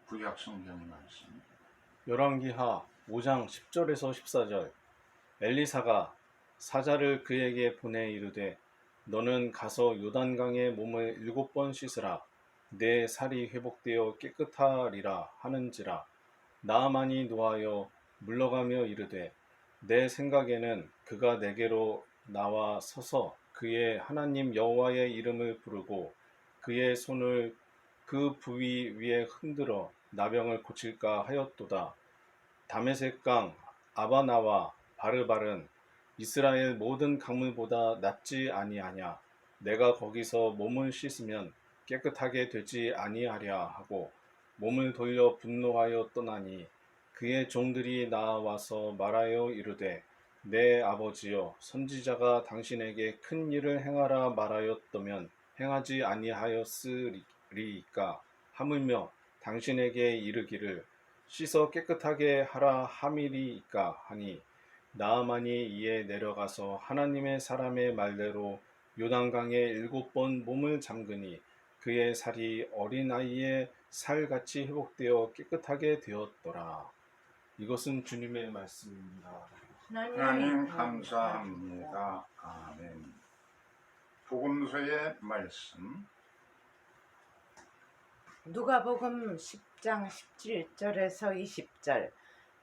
구약 성경의 말씀. 열왕기하 5장 10절에서 14절. 엘리사가 사자를 그에게 보내 이르되 너는 가서 요단강에 몸을 7번 씻으라. 내 살이 회복되어 깨끗하리라 하는지라. 나아만이 노하여 물러가며 이르되 내 생각에는 그가 내게로 나와 서서 그의 하나님 여호와의 이름을 부르고 그의 손을 그 부위 위에 흔들어 나병을 고칠까 하였도다. 다메섹강 아바나와 바르발은 이스라엘 모든 강물보다 낫지 아니하냐. 내가 거기서 몸을 씻으면 깨끗하게 되지 아니하랴 하고 몸을 돌려 분노하여 떠나니 그의 종들이 나와서 말하여 이르되 내 아버지여 선지자가 당신에게 큰 일을 행하라 말하였더면 행하지 아니하였으리이까. 하물며 당신에게 이르기를 씻어 깨끗하게 하라 함이리이까 하니 나아만이 이에 내려가서 하나님의 사람의 말대로 요단강에 7번 몸을 잠그니 그의 살이 어린아이의 살같이 회복되어 깨끗하게 되었더라. 이것은 주님의 말씀입니다. 하나님 감사합니다. 아멘. 복음서의 말씀. 누가복음 10장 17절에서 20절.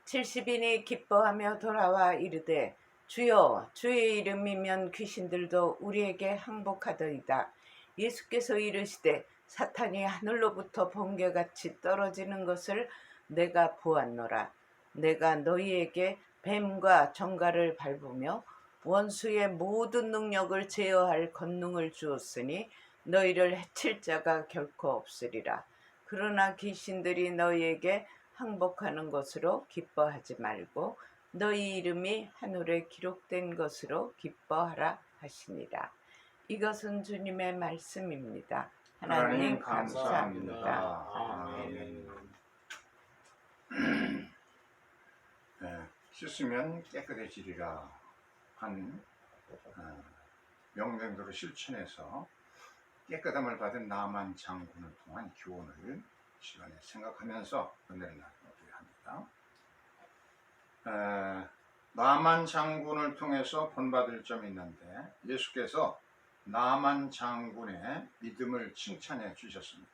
70인이 기뻐하며 돌아와 이르되 주여 주의 이름이면 귀신들도 우리에게 항복하더이다. 예수께서 이르시되 사탄이 하늘로부터 번개같이 떨어지는 것을 내가 보았노라. 내가 너희에게 뱀과 정갈을 밟으며 원수의 모든 능력을 제어할 권능을 주었으니 너희를 해칠 자가 결코 없으리라. 그러나 귀신들이 너희에게 항복하는 것으로 기뻐하지 말고 너희 이름이 하늘에 기록된 것으로 기뻐하라 하시니라. 이것은 주님의 말씀입니다. 하나님 감사합니다. 아멘. 씻으면 깨끗해지리라 한 명령대로 실천해서 깨끗함을 받은 나만 장군을 통한 교훈을 시간에 생각하면서 은혜를 나누고자 합니다. 나만 장군을 통해서 본받을 점이 있는데 예수께서 나만 장군의 믿음을 칭찬해 주셨습니다.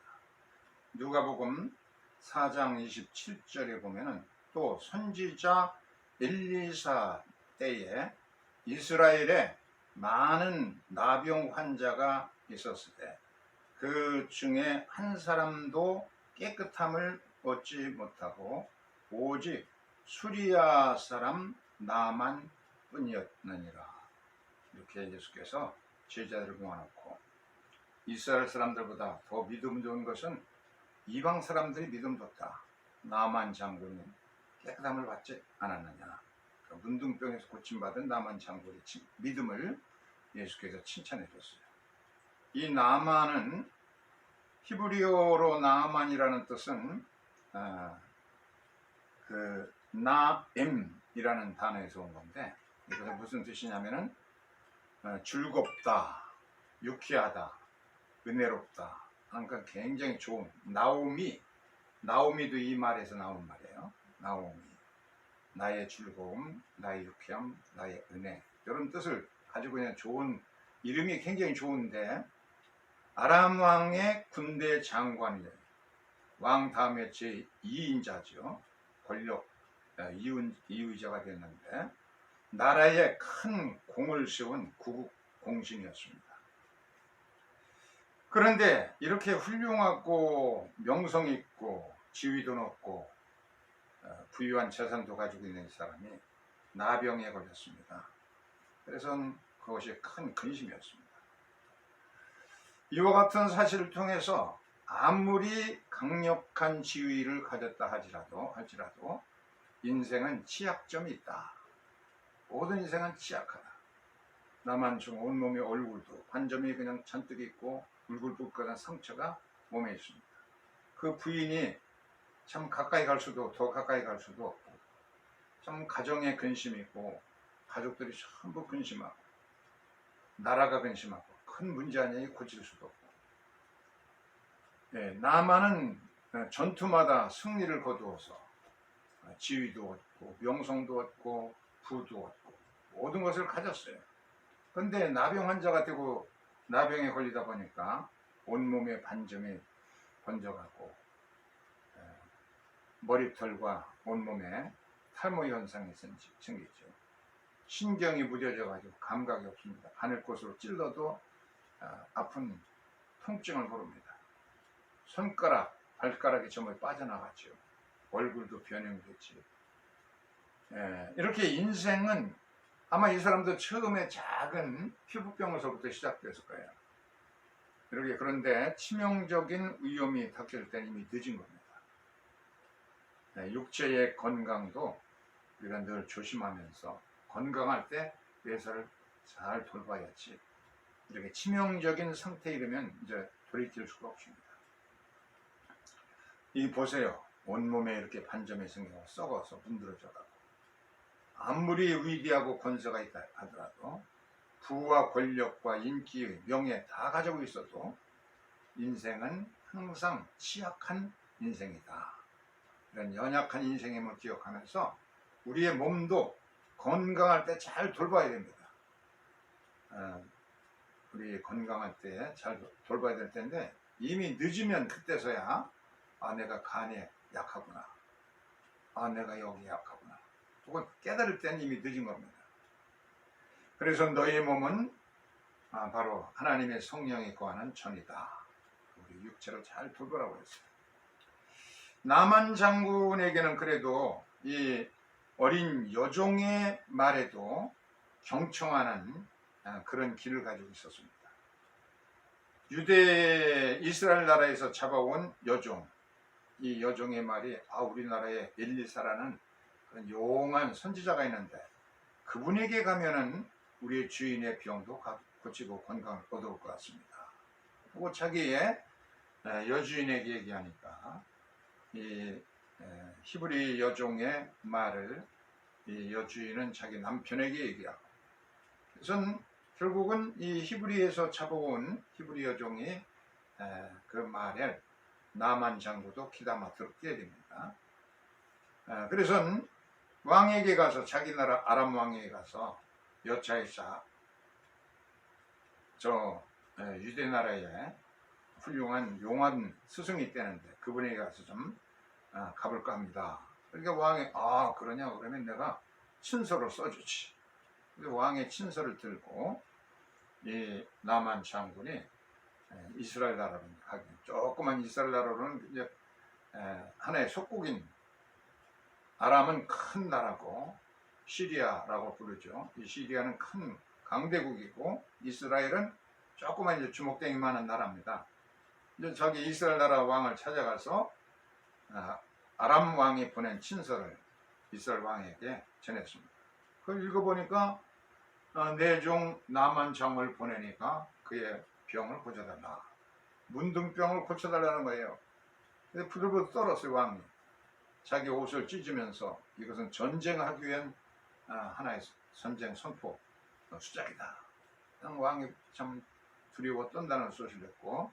누가복음 4장 27절에 보면은 또 선지자 엘리사 때에 이스라엘에 많은 나병 환자가 있었을 때 그 중에 한 사람도 깨끗함을 얻지 못하고 오직 수리아 사람 나만 뿐이었느니라. 이렇게 예수께서 제자들을 모아놓고 이스라엘 사람들보다 더 믿음 좋은 것은 이방 사람들이 믿음 좋다. 나만 장군이 깨끗함을 받지 않았느냐. 문둥병에서 고침받은 나만 장군의 믿음을 예수께서 칭찬해 줬어요. 이 나만은 히브리어로 나만이라는 뜻은 그 나엠이라는 단어에서 온 건데 이것은 무슨 뜻이냐면은 즐겁다, 유쾌하다, 은혜롭다. 그러니까 굉장히 좋은 나오미도 이 말에서 나온 말이에요. 나오미, 나의 즐거움, 나의 유쾌함, 나의 은혜, 이런 뜻을 가지고 있는 좋은 이름이 굉장히 좋은데 아람 왕의 군대 장관이에요. 왕 다음에 제2인자죠. 권력 이의자가 됐는데 나라에 큰 공을 세운 구국 공신이었습니다. 그런데 이렇게 훌륭하고 명성 있고 지위도 높고 부유한 재산도 가지고 있는 사람이 나병에 걸렸습니다. 그래서 그것이 큰 근심이었습니다. 이와 같은 사실을 통해서 아무리 강력한 지위를 가졌다 할지라도 인생은 취약점이 있다. 모든 인생은 취약하다. 나만 중 온몸의 얼굴도 관점이 그냥 잔뜩 있고 울긋불긋한 상처가 몸에 있습니다. 그 부인이 참 가까이 갈 수도 더 가까이 갈 수도 없고 참 가정에 근심이 있고 가족들이 전부 근심하고 나라가 근심하고 큰 문제 아니니 고칠 수도 없고 나만은 전투마다 승리를 거두어서 지위도 얻고 명성도 얻고 부도 얻고 모든 것을 가졌어요. 근데 나병 환자가 되고 나병에 걸리다 보니까 온몸에 반점이 번져가고 머리털과 온몸에 탈모 현상이 생기죠. 신경이 무뎌져 가지고 감각이 없습니다. 바늘꽃으로 찔러도 아픈 통증을 모릅니다. 손가락, 발가락이 전부 빠져나갔죠. 얼굴도 변형됐지. 이렇게 인생은 아마 이 사람도 처음에 작은 피부병에서부터 시작됐을 거예요. 이렇게 그런데 치명적인 위험이 닥칠 때는 이미 늦은 겁니다. 육체의 건강도 우리가 늘 조심하면서 건강할 때 예사를 잘 돌봐야지. 이렇게 치명적인 상태에 이르면 이제 돌이킬 수가 없습니다. 이 보세요. 온몸에 이렇게 반점이 생겨 썩어서 문드러져가고 아무리 위대하고 권세가 있다 하더라도 부와 권력과 인기, 명예 다 가지고 있어도 인생은 항상 취약한 인생이다. 이런 연약한 인생임을 기억하면서 우리의 몸도 건강할 때 잘 돌봐야 됩니다. 우리 건강할 때 잘 돌봐야 될 텐데 이미 늦으면 그때서야 내가 간에 약하구나. 내가 여기 약하구나. 혹은 깨달을 때는 이미 늦은 겁니다. 그래서 너희의 몸은 바로 하나님의 성령이 거하는 전이다. 우리 육체를 잘 돌보라고 했어요. 나만 장군에게는 그래도 이 어린 여종의 말에도 경청하는 그런 길을 가지고 있었습니다. 유대 이스라엘 나라에서 잡아온 여종, 이 여종의 말이 우리나라에 엘리사라는 그런 용한 선지자가 있는데 그분에게 가면은 우리의 주인의 병도 고치고 건강을 얻어올 것 같습니다. 그리고 자기의 여주인에게 얘기하니까 이 히브리 여종의 말을 이 여주인은 자기 남편에게 얘기하고, 그래서 결국은 이 히브리에서 잡아온 히브리 여종이 그 말을 나만 장구도 귀담아 들었게 됩니다. 그래서 왕에게 가서, 자기 나라 아람 왕에게 가서 여차이사 유대 나라에 훌륭한 용한 스승이 있다는데 그분에게 가서 좀 가볼까 합니다. 그러니까 왕이 그러냐 그러면 내가 친서를 써주지. 그래서 왕의 친서를 들고 이 나만 장군이 이스라엘 나라로 가기, 조그만 이스라엘 나라로는 이제 하나의 속국인, 아람은 큰 나라고 시리아라고 부르죠. 이 시리아는 큰 강대국이고 이스라엘은 조그만 이제 주먹댕이만한 나라입니다. 이제 자기 이스라엘 나라 왕을 찾아가서 아람 왕이 보낸 친서를 이스라엘 왕에게 전했습니다. 그걸 읽어보니까 내 종 나만 장을 보내니까 그의 병을 고쳐달라. 문둥병을 고쳐달라는 거예요. 근데 부들부들 떨었어요, 왕이. 자기 옷을 찢으면서 이것은 전쟁하기 위한 하나의 전쟁 선포 수작이다. 왕이 참 두려워 떤다는 소식을 했고,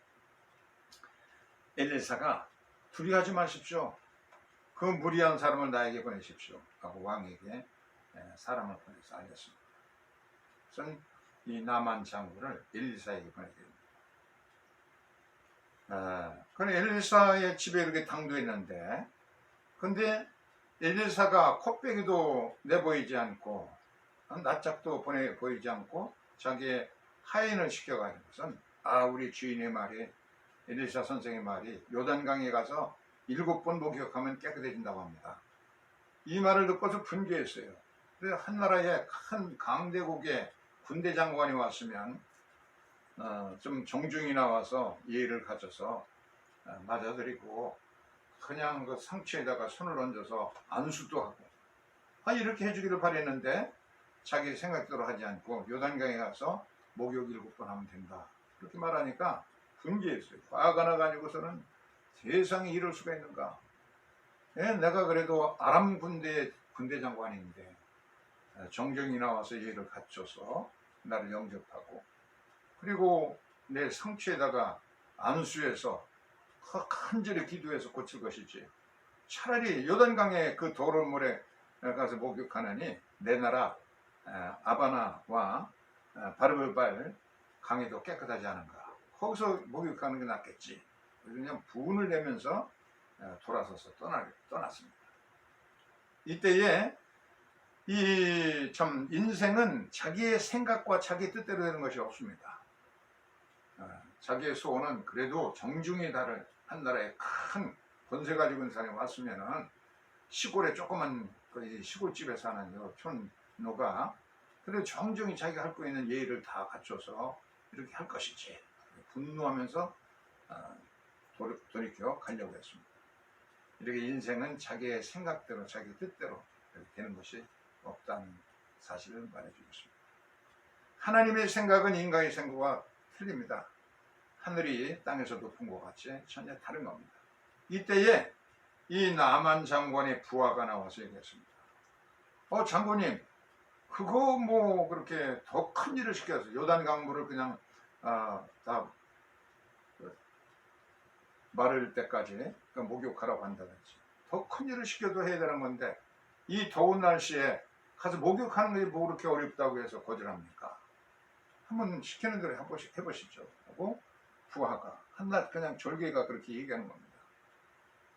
엘리사가 두려워하지 마십시오. 그 무리한 사람을 나에게 보내십시오. 하고 왕에게 사람을 보내서 알렸습니다. 그래서 이 나만 장군을 엘리사에게 보내게 됩니다. 그럼 엘리사의 집에 이렇게 당도했는데, 근데 엘리사가 콧배기도 내보이지 않고 낯짝도 보이지 않고 자기의 하인을 시켜가지고선 우리 주인의 말이, 엘리사 선생의 말이 요단강에 가서 7번 목욕하면 깨끗해진다고 합니다. 이 말을 듣고서 분개했어요. 그래서 한 나라의 큰 강대국의 군대 장관이 왔으면 좀 정중히 나와서 예의를 갖춰서 맞아드리고 그냥 그 상처에다가 손을 얹어서 안수도 하고 이렇게 해주기를 바랬는데 자기 생각대로 하지 않고 요단강에 가서 목욕 7번 하면 된다, 그렇게 말하니까 분개했어요. 화가 나가지고서는 세상에 이럴 수가 있는가. 내가 그래도 아람 군대 장관인데 정정이 나와서 예의를 갖춰서 나를 영접하고, 그리고 내 상처에다가 안수해서 간절히 기도해서 고칠 것이지. 차라리 요단강의 그 더러운 물에 가서 목욕하느니 내 나라 아바나와 바르발 강에도 깨끗하지 않은가. 거기서 목욕하는 게 낫겠지. 그냥 부운을 내면서 돌아서서 떠났습니다. 이때에 이 참 인생은 자기의 생각과 자기 뜻대로 되는 것이 없습니다. 자기의 소원은 그래도 정중히 한 나라에 큰 권세 가지고 있는 사람이 왔으면은 시골에 조그만 시골집에 사는 촌노가 그래도 정중히 자기가 할 거 있는 예의를 다 갖춰서 이렇게 할 것이지. 분노하면서 돌이켜 가려고 했습니다. 이렇게 인생은 자기의 생각대로 자기 뜻대로 되는 것이 없다는 사실을 말해주겠습니다. 하나님의 생각은 인간의 생각과 틀립니다. 하늘이 땅에서 높은 것 같이 전혀 다른 겁니다. 이때에 이 나만 장관의 부하가 나와서 얘기했습니다. 장군님, 그거 뭐 그렇게 더 큰 일을 시켜서 요단 강물을 그냥 다 마를 때까지 목욕하라고 한다든지 더 큰 일을 시켜도 해야 되는 건데 이 더운 날씨에 가서 목욕하는 것이 뭐 그렇게 어렵다고 해서 거절합니까? 한번 시키는 대로 해보시죠 하고 부하가 한낱 그냥 졸개가 그렇게 얘기하는 겁니다.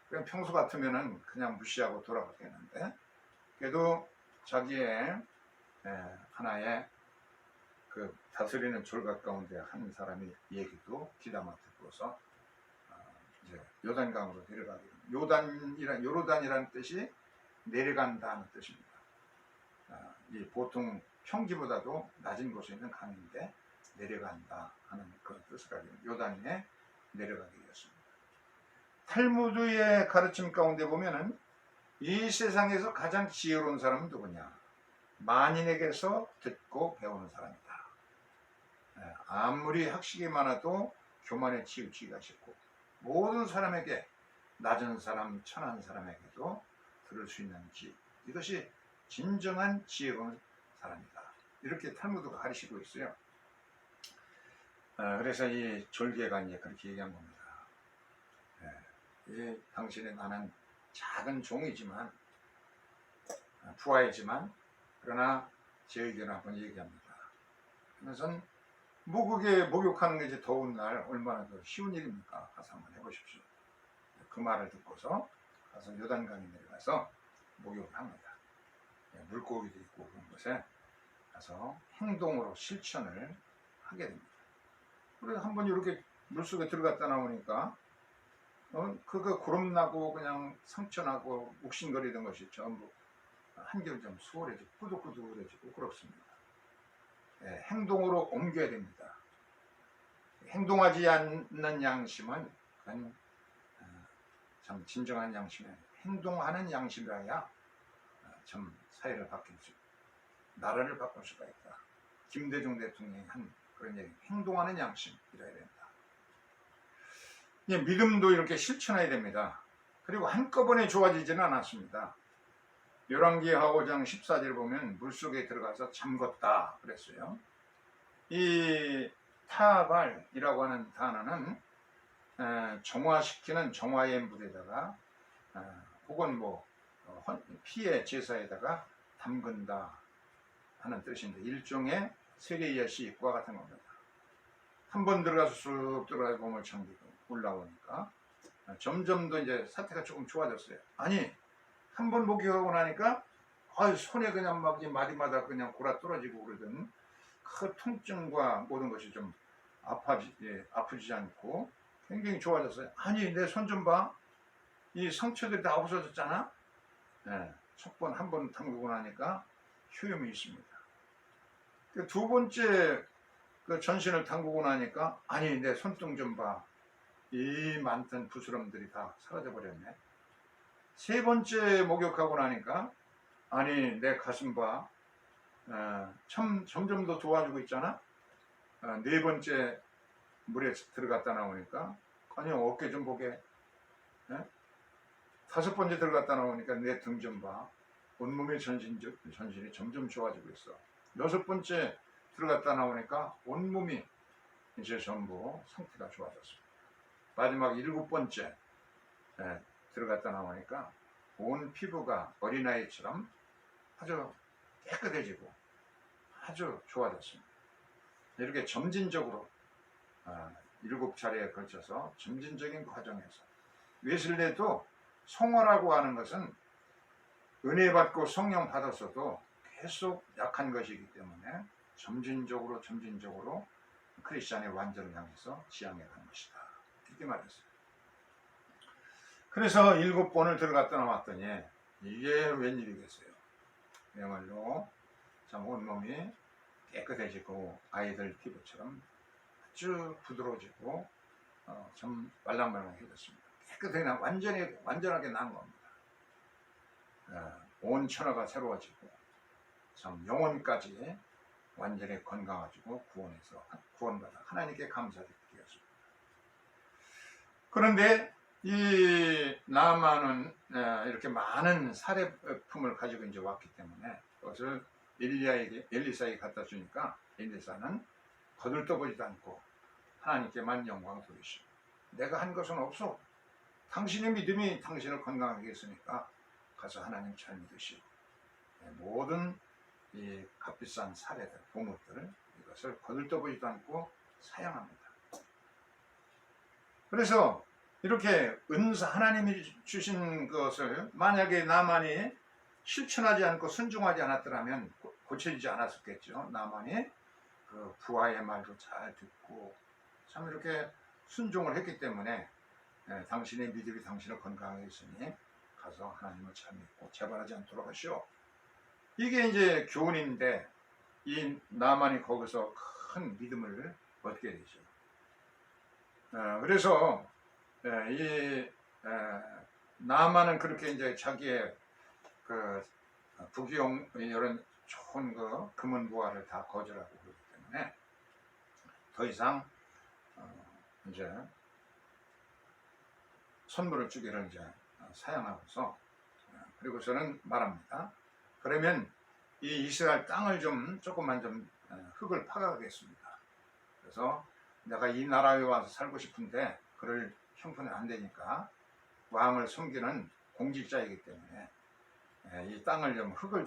그냥 평소 같으면은 그냥 무시하고 돌아가겠는데 그래도 자기의 하나의 그 다스리는 졸각 가운데 한 사람의 얘기도 귀담아 듣고서 이제 요단강으로 내려가게 됩니다. 요르단이라는 뜻이 내려간다는 뜻입니다. 이 보통 평지보다도 낮은 곳에 있는 강인데 내려간다 하는 그런 뜻을 가지고 요단에 내려가게 되었습니다. 탈무드의 가르침 가운데 보면은 이 세상에서 가장 지혜로운 사람은 누구냐? 만인에게서 듣고 배우는 사람이다. 아무리 학식이 많아도 교만에 치우치기가 쉽고 모든 사람에게 낮은 사람, 천한 사람에게도 들을 수 있는 지혜. 이것이 진정한 지혜로운 사람이다. 이렇게 탈무드가 가르치고 있어요. 그래서 이 졸개가 이제 그렇게 얘기한 겁니다. 당신의 나는 작은 종이지만 부하이지만 그러나 제 의견을 한번 얘기합니다. 그래서 그게 목욕하는 게 이제 더운 날 얼마나 더 쉬운 일입니까? 가서 한번 해보십시오. 그 말을 듣고서 가서 요단강에 내려가서 목욕을 합니다. 물고기도 있고 그런 곳에 가서 행동으로 실천을 하게 됩니다. 그래서 한번 이렇게 물속에 들어갔다 나오니까 그거 구름나고 그냥 상처나고 욱신거리던 것이 전부 한결 좀 수월해지고 꾸덕꾸덕해지고 그렇습니다. 행동으로 옮겨야 됩니다. 행동하지 않는 양심은 그건 참 진정한 양심이 아니에요. 행동하는 양심이라야 참 사회를 바뀔 수, 나라를 바꿀 수가 있다. 김대중 대통령이 한 그런 얘기, 행동하는 양심이라야 된다. 믿음도 이렇게 실천해야 됩니다. 그리고 한꺼번에 좋아지지는 않았습니다. 열왕기하 5장 14절 보면 물속에 들어가서 잠궜다 그랬어요. 이 타발이라고 하는 단어는 정화시키는 정화의 물에다가 혹은 뭐 피의 제사에다가 담근다 하는 뜻인데 일종의 세례의 시과 같은 겁니다. 한 번 들어가서 쑥 들어가서 몸을 잠기고 올라오니까 점점 더 이제 사태가 조금 좋아졌어요. 아니 한 번 목욕하고 나니까 손에 그냥 막 마디마다 그냥 골아 떨어지고 그러던 그 통증과 모든 것이 좀 아프지 않고 굉장히 좋아졌어요. 아니 내 손 좀 봐. 이 상처들이 다 없어졌잖아. 첫 한 번 담그고 나니까 효험이 있습니다. 두 번째 그 전신을 담그고 나니까 아니 내 손등 좀 봐. 이 많던 부스럼들이 다 사라져 버렸네. 세 번째 목욕하고 나니까 아니 내 가슴 봐. 참 점점 더 좋아지고 있잖아. 네 번째 물에 들어갔다 나오니까 아니 어깨 좀 보게. 다섯 번째 들어갔다 나오니까 내 등 좀 봐. 온몸의 전신이 점점 좋아지고 있어. 여섯 번째 들어갔다 나오니까 온몸이 이제 전부 상태가 좋아졌습니다. 마지막 7번째 들어갔다 나오니까 온 피부가 어린아이처럼 아주 깨끗해지고 아주 좋아졌습니다. 이렇게 점진적으로 7차례에 걸쳐서 점진적인 과정에서 웨슬레도 성화라고 하는 것은 은혜 받고 성령 받았어도 계속 약한 것이기 때문에 점진적으로 크리스찬의 완전을 향해서 지향해 간 것이다. 이렇게 말했어요. 그래서 7번을 들어갔다 나왔더니 이게 웬일이겠어요. 그야말로 참 온몸이 깨끗해지고 아이들 피부처럼 아주 부드러워지고 좀 말랑말랑해졌습니다. 깨끗하게 완전하게 난 겁니다. 온 천하가 새로워지고 참 영혼까지 완전히 건강해지고 구원받아 하나님께 감사드리게 되었습니다. 그런데 이 나아만은 이렇게 많은 사례품을 가지고 이제 왔기 때문에 그것을 엘리사에게 갖다 주니까 엘리사는 거들떠보지도 않고 하나님께만 영광 돌리시고 내가 한 것은 없어. 당신의 믿음이 당신을 건강하게 했으니까 가서 하나님 잘 믿으시고 모든 이 값비싼 사례들, 보물들 이것을 거들떠보지도 않고 사양합니다. 그래서 이렇게 은사 하나님이 주신 것을 만약에 나만이 실천하지 않고 순종하지 않았더라면 고쳐지지 않았었겠죠. 나만이 그 부하의 말도 잘 듣고 참 이렇게 순종을 했기 때문에 당신의 믿음이 당신을 건강하게 했으니 가서 하나님을 잘 믿고 재발하지 않도록 하시오. 이게 이제 교훈인데 이 나만이 거기서 큰 믿음을 얻게 되죠. 그래서 이 나만은 그렇게 이제 자기의 그 부귀영 이런 좋은 그 금은 부하를 다 거절하고 그러기 때문에 더 이상 이제 선물을 주기를 이제 사양하고서 그리고서는 말합니다. 그러면 이 이스라엘 땅을 조금만 흙을 파가겠습니다. 그래서 내가 이 나라에 와서 살고 싶은데 그럴 형편이 안 되니까 왕을 섬기는 공직자이기 때문에 이 땅을 흙을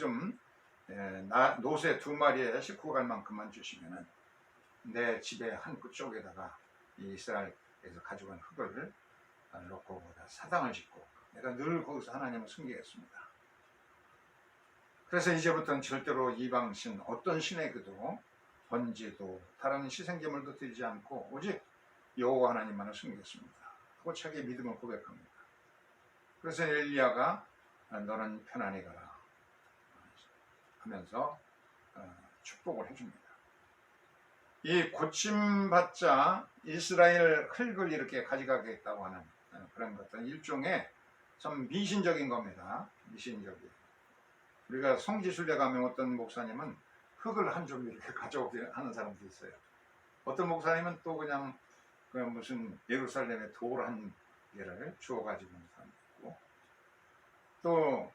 노새 2마리에 싣고 갈 만큼만 주시면은 내 집의 한 쪽에다가 이 이스라엘에서 가져간 흙을 놓고 사당을 짓고 내가 늘 거기서 하나님을 섬기겠습니다. 그래서 이제부터는 절대로 이방신 어떤 신에게도 번제도 다른 희생제물도 드리지 않고 오직 여호와 하나님만을 섬기겠습니다 하고 자기의 믿음을 고백합니다. 그래서 엘리야가 너는 편안히 가라 하면서 축복을 해줍니다. 이 고침받자 이스라엘 흙을 이렇게 가져가겠다고 하는 그런 것들은 일종의 좀 미신적인 겁니다. 미신적인. 우리가 성지순례 가면 어떤 목사님은 흙을 한 좀 이렇게 가져오게 하는 사람도 있어요. 어떤 목사님은 또 그냥 무슨 예루살렘에 돌 한 개를 주워가지고 있는 사람도 있고 또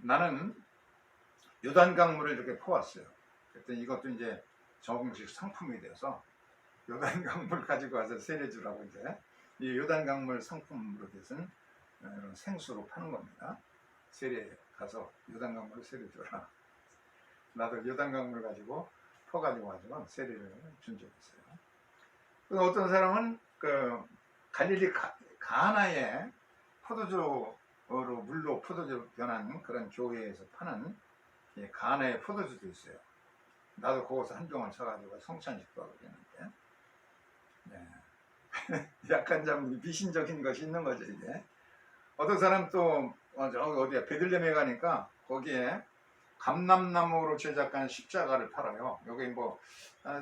나는 요단강물을 이렇게 퍼왔어요. 그랬더니 이것도 이제 정식 상품이 돼서 요단강물 가지고 와서 세례주라고 이제 이 요단강물 상품으로 돼서 생수로 파는 겁니다. 세례 가서 요단강물을 세례주라. 나도 요단강물 가지고 퍼가지고 와서 세례를 준 적이 있어요. 어떤 사람은 그 갈릴리 가나에 물로 포도주로 변한 그런 교회에서 파는 가나의 포도주도 있어요. 나도 거기서 한동안 사가지고 성찬식도 하고 그랬는데 약간 좀 미신적인 것이 있는 거죠 이게. 어떤 사람 또 어디야 베들레헴에 가니까 거기에 감람나무로 제작한 십자가를 팔아요. 여기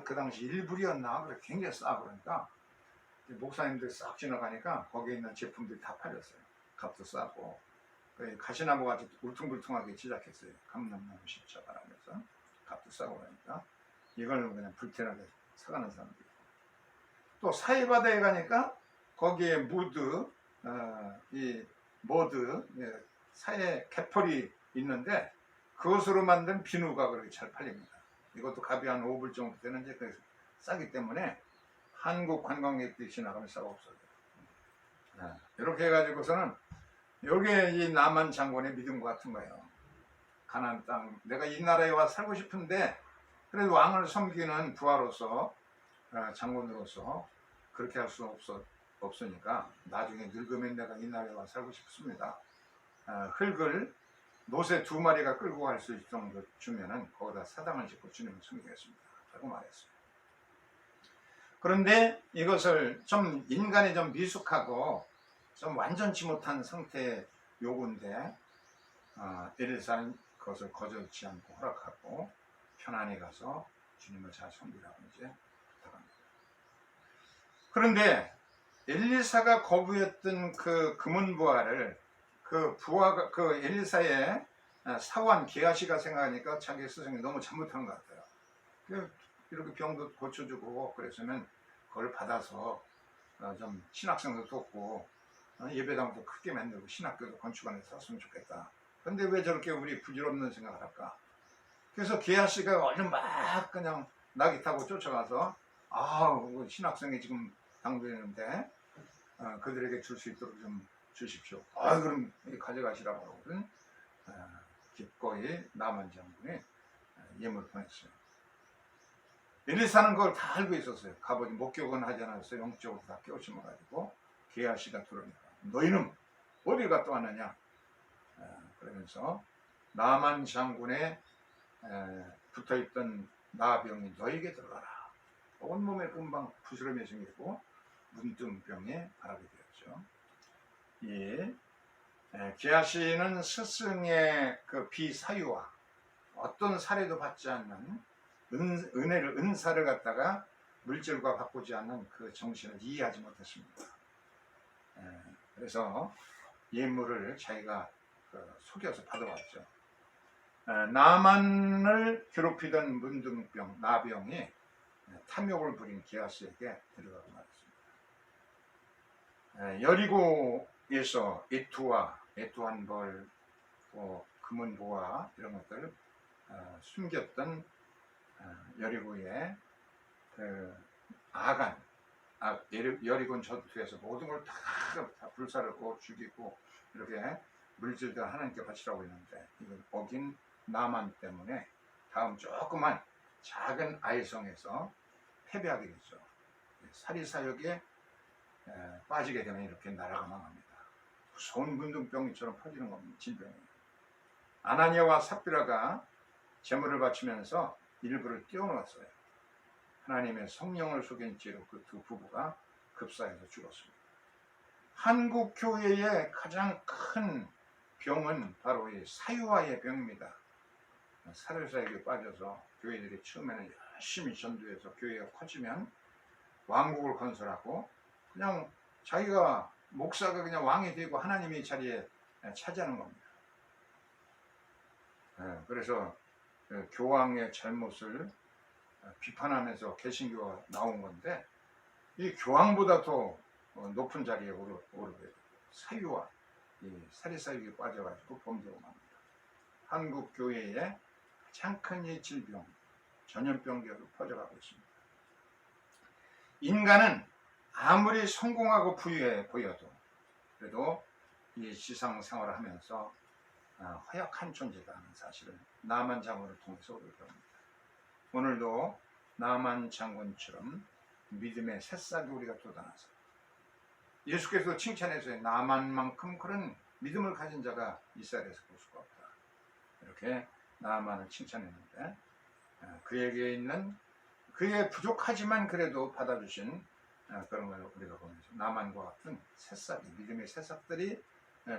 그 당시 1불이었나 그래 굉장히 싸. 그러니까 목사님들 싹 지나가니까 거기에 있는 제품들이 다 팔렸어요. 값도 싸고 가시나무 같이 울퉁불퉁하게 제작했어요. 감람나무 십자가라면서 값도 싸고 그러니까 이걸 그냥 불편하게 사가는 사람도 있고 또 사이바다에 가니까 거기에 머드 사이에 개펄이 있는데 그것으로 만든 비누가 그렇게 잘 팔립니다. 이것도 값이 한 5불 정도 되는데 싸기 때문에 한국 관광객들이 지나가면 싸고 없어요. 이렇게 해가지고서는 이게 이 나만 장군의 믿음과 같은 거예요. 가나안 땅, 내가 이 나라에 와 살고 싶은데 그래도 왕을 섬기는 부하로서 장군으로서 그렇게 할 수 없으니까 나중에 늙으면 내가 이 나라에 와 살고 싶습니다. 흙을 노새 2마리가 끌고 갈 수 있을 정도 주면은 거기다 사당을 짓고 주님을 섬기겠습니다. 라고 말했어요. 그런데 이것을 좀 인간이 좀 미숙하고 좀 완전치 못한 상태의 요구인데 엘리사는 그것을 거절치 않고 허락하고 편안히 가서 주님을 잘 섬기라고 이제 부탁합니다. 그런데 엘리사가 거부했던 그 금은보화를 그 부하가 그 엘리사의 사원 게하시가 생각하니까 자기 스승이 너무 잘못한 것 같아요. 이렇게 병도 고쳐주고 그랬으면 그걸 받아서 좀 신학생도 돕고 예배당도 크게 만들고 신학교도 건축안에서 썼으면 좋겠다. 근데 왜 저렇게 우리 부질없는 생각을 할까? 그래서 게하시가 얼른 막 그냥 낙이 타고 쫓아가서 신학생이 지금 당부했는데 그들에게 줄 수 있도록 좀 주십시오. 그럼 가져가시라고 하거든. 기꺼이 나만 장군이 예물을 보냈어요. 엘리사는 그걸 다 알고 있었어요. 가보니 목격은 하지 않았어요. 영적으로 다 깨우침어가지고 게하시가 들어오니까 너희는 어딜 갔다 왔느냐? 그러면서 나만 장군의 붙어있던 나병이 너에게 들어가라. 온몸에 금방 부스럼이 생기고 문둥병에 바라게 되었죠. 이 게하시는 스승의 그 비사유와 어떤 사례도 받지 않는 은사를 갖다가 물질과 바꾸지 않는 그 정신을 이해하지 못했습니다. 그래서 예물을 자기가 속여서 받아왔죠. 나만을 괴롭히던 문둥병, 나병이 탐욕을 부린 게하시에게 들어가고 말했습니다. 여리고에서 애투한 벌, 금은보화 이런 것들을 숨겼던 여리고의 그 아간, 여리곤 전투에서 모든 걸 다 불사르고 죽이고 이렇게 물질들 하나님께 바치라고 했는데 이걸 어긴 나만 때문에 다음 조그만 작은 아이성에서 패배하게 되죠. 사리사욕에 빠지게 되면 이렇게 나라가 망합니다. 무서운 문둥병이처럼 퍼지는 겁니다. 질병이에요. 아나니아와 삽비라가 제물을 바치면서 일부를 띄워놓았어요. 하나님의 성령을 속인 죄로 그 두 부부가 급사해서 죽었습니다. 한국 교회의 가장 큰 병은 바로 이 사유화의 병입니다. 사르사에게 빠져서 교회들이 처음에는 열심히 전도해서 교회가 커지면 왕국을 건설하고 그냥 자기가 목사가 그냥 왕이 되고 하나님의 자리에 차지하는 겁니다. 그래서 교황의 잘못을 비판하면서 개신교가 나온 건데 이 교황보다 더 높은 자리에 오르게 돼요. 사유와 이 사리사욕에 빠져가지고 범죄가 납니다. 한국 교회에 가장 큰 이 질병, 전염병으로 퍼져가고 있습니다. 인간은 아무리 성공하고 부유해 보여도 그래도 이 지상 생활을 하면서 허약한 존재다 하는 사실을 나만 장군을 통해서 우리가 배웁니다. 오늘도 나만 장군처럼 믿음의 새싹이 우리가 돋아나서 예수께서 칭찬해서요. 나만만큼 그런 믿음을 가진 자가 이스라엘에서 볼 수가 없다. 이렇게 나만을 칭찬했는데 그에게 있는 그의 부족하지만 그래도 받아주신 그런 걸 우리가 보면서 나만과 같은 새싹이 믿음의 새싹들이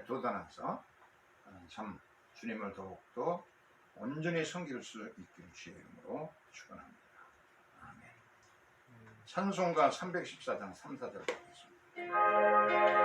돋아나서 참 주님을 더욱더 온전히 섬길 수 있기를 주의 이름으로 축원합니다. 아멘. 찬송가 314장 3, 4절 보겠습니다.